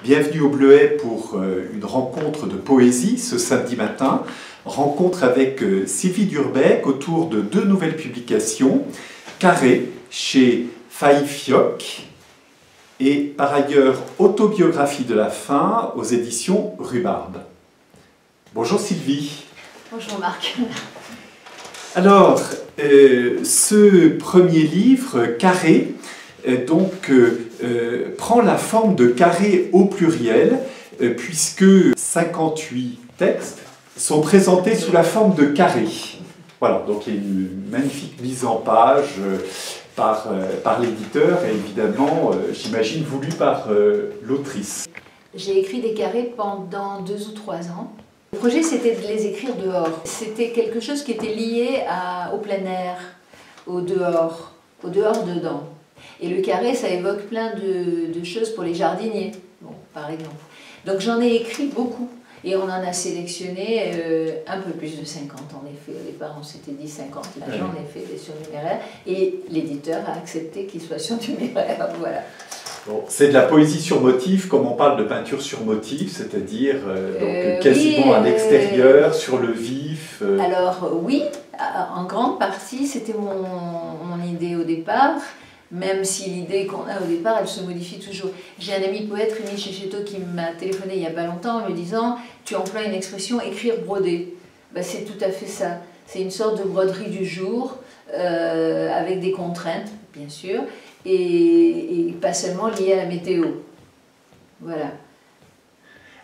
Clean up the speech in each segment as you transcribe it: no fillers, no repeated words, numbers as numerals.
Bienvenue au Bleuet pour une rencontre de poésie ce samedi matin. Rencontre avec Sylvie Durbec autour de deux nouvelles publications. Carré chez Fayfioc et par ailleurs Autobiographie de la faim aux éditions Rhubarbe. Bonjour Sylvie. Bonjour Marc. Alors, ce premier livre, Carré, prend la forme de carré au pluriel, puisque 58 textes sont présentés sous la forme de carré. Voilà, donc il y a une magnifique mise en page par l'éditeur et évidemment, j'imagine, voulu par l'autrice. J'ai écrit des carrés pendant 2 ou 3 ans. Le projet, c'était de les écrire dehors. C'était quelque chose qui était lié au plein air, au dehors dedans. Et le carré, ça évoque plein de choses pour les jardiniers, bon, par exemple. Donc j'en ai écrit beaucoup. Et on en a sélectionné un peu plus de 50 en effet. Au départ, on s'était dit 50, là j'en ai fait des surnuméraires. Et l'éditeur a accepté qu'ils soient surnuméraires, voilà. Bon, c'est de la poésie sur motif, comme on parle de peinture sur motif, c'est-à-dire quasiment à l'extérieur, sur le vif. Alors oui, en grande partie, c'était mon idée au départ. Même si l'idée qu'on a au départ, elle se modifie toujours. J'ai un ami poète, Rémi Chéchéto, qui m'a téléphoné il n'y a pas longtemps en me disant « Tu emploies une expression écrire broder ». Ben, c'est tout à fait ça. C'est une sorte de broderie du jour, avec des contraintes, bien sûr, et pas seulement liées à la météo. Voilà.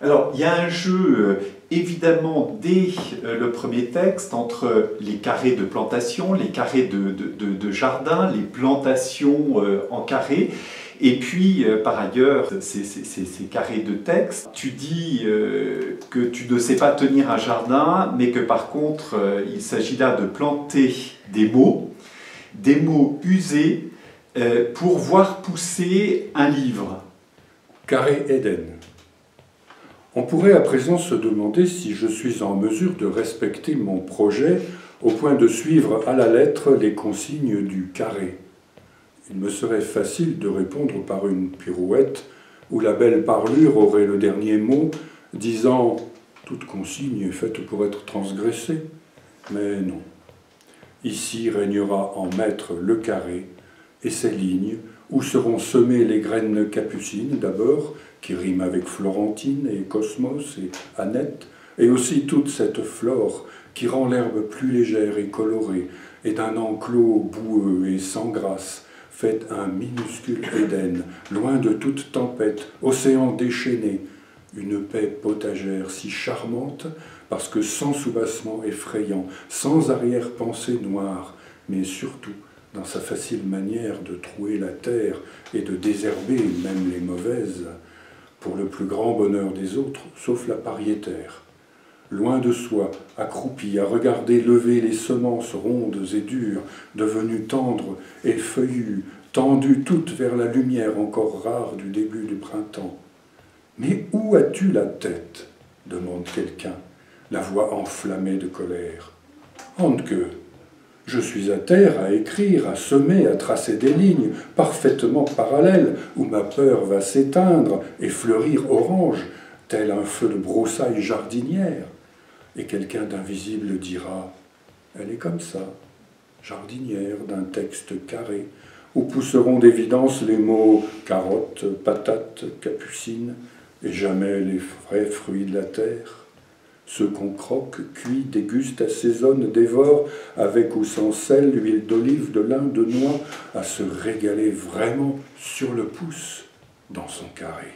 Alors, il y a un jeu, évidemment, dès le premier texte, entre les carrés de plantation, les carrés de jardin, les plantations en carré, et puis, par ailleurs, ces carrés de texte. Tu dis que tu ne sais pas tenir un jardin, mais que par contre, il s'agit là de planter des mots usés pour voir pousser un livre. Carré Éden. On pourrait à présent se demander si je suis en mesure de respecter mon projet au point de suivre à la lettre les consignes du carré. Il me serait facile de répondre par une pirouette où la belle parlure aurait le dernier mot, disant « toute consigne est faite pour être transgressée ». Mais non. Ici régnera en maître le carré et ses lignes, où seront semées les graines capucines d'abord, qui riment avec Florentine et Cosmos et Annette, et aussi toute cette flore qui rend l'herbe plus légère et colorée, et d'un enclos boueux et sans grâce, fait un minuscule Éden, loin de toute tempête, océan déchaîné, une paix potagère si charmante, parce que sans soubassement effrayant, sans arrière-pensée noire, mais surtout dans sa facile manière de trouer la terre et de désherber même les mauvaises, pour le plus grand bonheur des autres, sauf la pariétaire. Loin de soi, accroupi à regarder lever les semences rondes et dures, devenues tendres et feuillues, tendues toutes vers la lumière encore rare du début du printemps. « Mais où as-tu la tête ?» demande quelqu'un, la voix enflammée de colère. « Handke, je suis à terre à écrire, à semer, à tracer des lignes parfaitement parallèles où ma peur va s'éteindre et fleurir orange, tel un feu de broussailles jardinières. » Et quelqu'un d'invisible dira « Elle est comme ça, jardinière d'un texte carré, où pousseront d'évidence les mots carotte, patate, capucine, et jamais les vrais fruits de la terre. Ceux qu'on croque, cuit, déguste, assaisonne, dévore, avec ou sans sel, l'huile d'olive, de lin, de noix, à se régaler vraiment sur le pouce dans son carré.